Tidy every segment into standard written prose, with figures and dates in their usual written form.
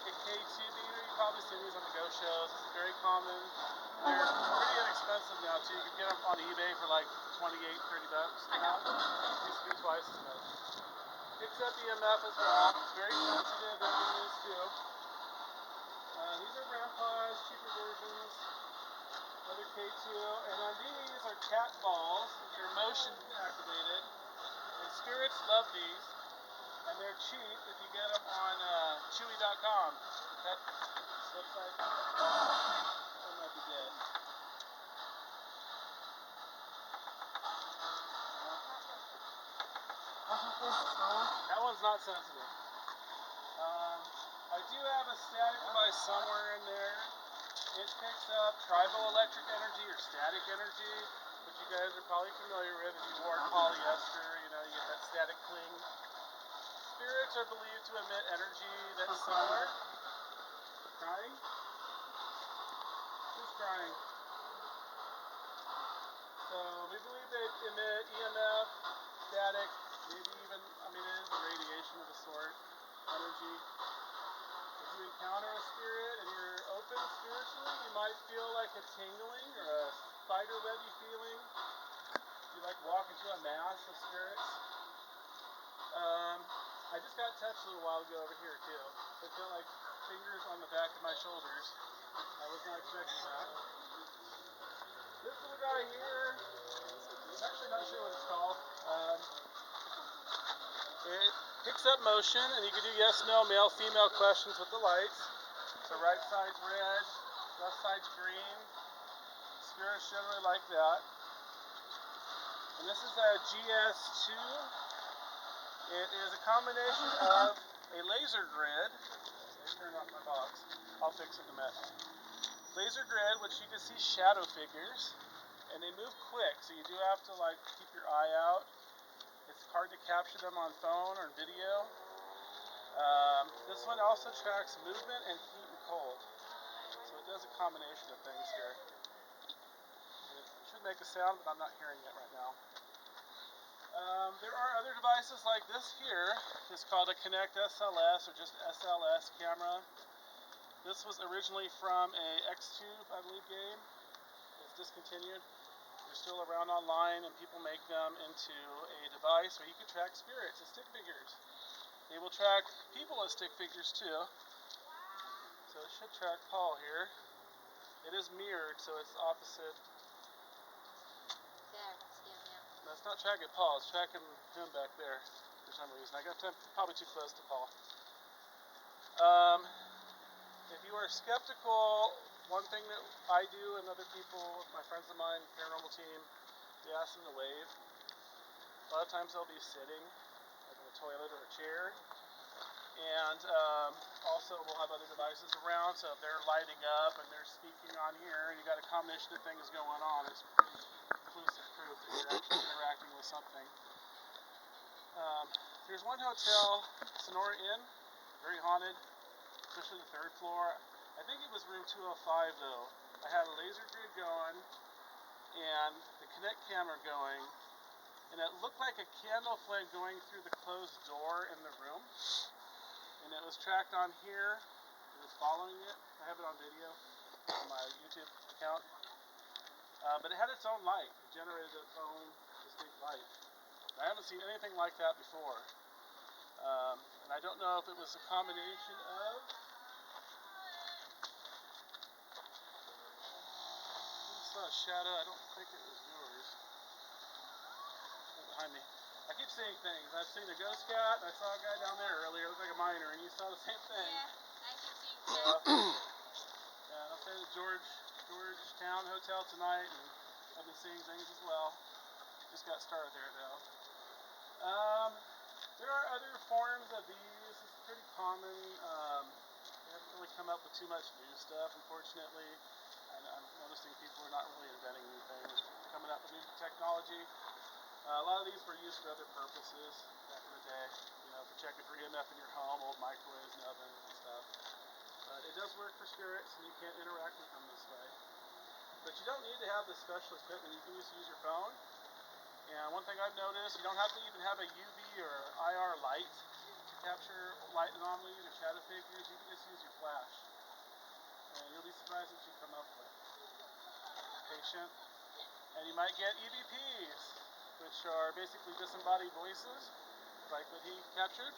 like a K2 meter. You've probably seen these on the ghost shows. This is very common. They're pretty inexpensive now too. You can get them on eBay for like 28, 30 bucks now. Used to be twice as much. Picks up EMF as well. It's very sensitive, everything is too. These are grandpa's, cheaper versions. Another K2. And then these are cat balls, which are motion activated. And spirits love these. And they're cheap if you get them on chewy.com. That website, that might be dead. That one's not sensitive. I do have a static device somewhere in there. It picks up tribal electric energy or static energy, which you guys are probably familiar with. If you wore polyester, you know, you get that static cling. Spirits are believed to emit energy that's similar. Crying? Who's crying? So we believe they emit EMF, static, maybe even, I mean, it is a radiation of a sort, energy. If you encounter a spirit and you're open spiritually, you might feel like a tingling or a spider webby feeling. You like walk into a mass of spirits. I just got touched a little while ago over here too. It felt like fingers on the back of my shoulders. I was not expecting that. This little guy here, I'm actually not sure what it's called. It picks up motion, and you can do yes, no, male, female questions with the lights. So right side's red, left side's green. Spirits generally like that. And this is a GS2. It is a combination of a laser grid. Let's turn off my box. I'll fix it in a minute. Laser grid, which you can see shadow figures, and they move quick, so you do have to like keep your eye out. It's hard to capture them on phone or video. This one also tracks movement and heat and cold, so it does a combination of things here. And it should make a sound, but I'm not hearing it right now. There are other devices like this here. It's called a Connect SLS or just SLS camera. This was originally from a X-Tube, I believe, game. It's discontinued. They're still around online, and people make them into a device where you can track spirits as stick figures. They will track people as stick figures too. So it should track Paul here. It is mirrored, so it's opposite. There, see him now. No, it's not tracking Paul, it's tracking him back there for some reason. I got probably too close to Paul. If you are skeptical, one thing that I do and other people, my friends of mine, paranormal team, we ask them to wave. A lot of times they'll be sitting, like in a toilet or a chair. And also we'll have other devices around, so if they're lighting up and they're speaking on here and you got a combination of things going on, it's pretty conclusive proof that you're actually interacting with something. There's one hotel, Sonora Inn, very haunted, especially the third floor. I think it was room 205 though. I had a laser grid going and the Connect camera going, and it looked like a candle flame going through the closed door in the room. And it was tracked on here. It was following it. I have it on video on my YouTube account. But it had its own light. It generated its own distinct light. I haven't seen anything like that before. And I don't know if it was a combination of... I saw a shadow. I don't think it was yours. Right behind me. I keep seeing things. I've seen a ghost cat. I saw a guy down there earlier. It looked like a miner, and you saw the same thing. Yeah, I keep seeing Yeah, I'll stay at the Georgetown Hotel tonight, and I've been seeing things as well. Just got started there, though. There are other forms of these. It's pretty common. They haven't really come up with too much new stuff, unfortunately. I'm noticing people are not really inventing new things, coming up with new technology. A lot of these were used for other purposes back in the day, you know, for checking for EMF in your home, old microwaves and ovens and stuff. But it does work for spirits, and you can't interact with them this way. But you don't need to have this special equipment. You can just use your phone. And one thing I've noticed, you don't have to even have a UV or IR light. capture light anomalies or shadow figures, you can just use your flash. And you'll be surprised what you come up with. Patient. And you might get EVPs, which are basically disembodied voices, like what he captured.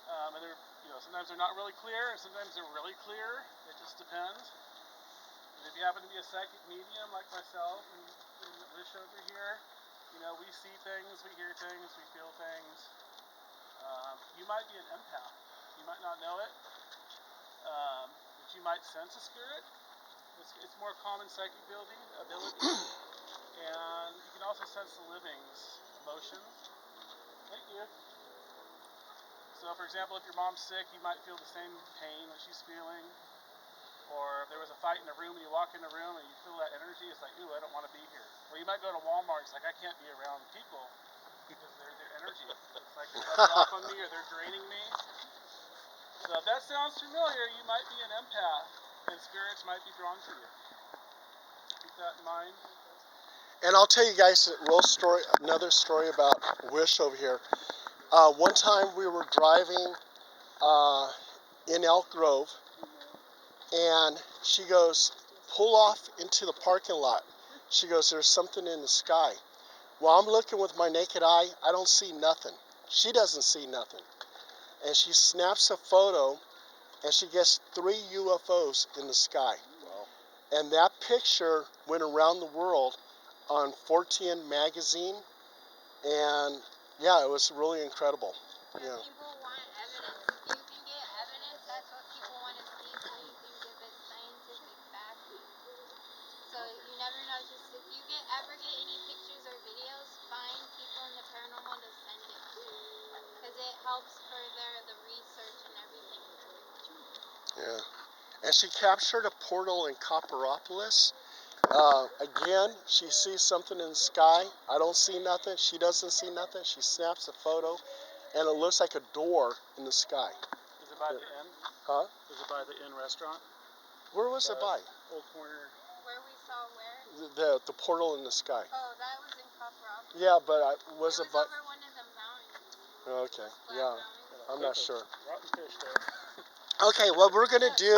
And they're, sometimes they're not really clear, and sometimes they're really clear. It just depends. And if you happen to be a psychic medium like myself and Wish over here, we see things, we hear things, we feel things. You might be an empath. You might not know it, but you might sense a spirit. It's more common psychic ability. And you can also sense the living's emotions. Thank you. So, for example, if your mom's sick, you might feel the same pain that she's feeling. Or if there was a fight in a room and you walk in a room and you feel that energy, it's like, ooh, I don't want to be here. Or you might go to Walmart, it's like, I can't be around people because their energy. It's like they're rubbing off on me or they're draining me. So if that sounds familiar, you might be an empath and spirits might be drawn to you. Keep that in mind. And I'll tell you guys another story about Wish over here. One time we were driving in Elk Grove, and she goes, pull off into the parking lot. She goes, there's something in the sky. Well, I'm looking with my naked eye. I don't see nothing. She doesn't see nothing. And she snaps a photo, and she gets 3 UFOs in the sky. Wow. And that picture went around the world on 14 magazine, and yeah, it was really incredible. Yeah. People want evidence. If you can get evidence, that's what people want to see, so you can give it scientific backing. So you never know, just if you ever get any pictures or videos, find people in the paranormal to send it to, because it helps further the research and everything. Yeah. And she captured a portal in Copperopolis. Again, she sees something in the sky. I don't see nothing. She doesn't see nothing. She snaps a photo, and it looks like a door in the sky. Is it by the inn? Huh? Is it by the inn restaurant? Where was it by? Old corner. Where we saw where? The portal in the sky. Oh, that was in Copperopolis. Yeah, but was it by? Over one of the mountains. Okay. Yeah. I'm not sure. Rotten fish there. Okay, what we're gonna do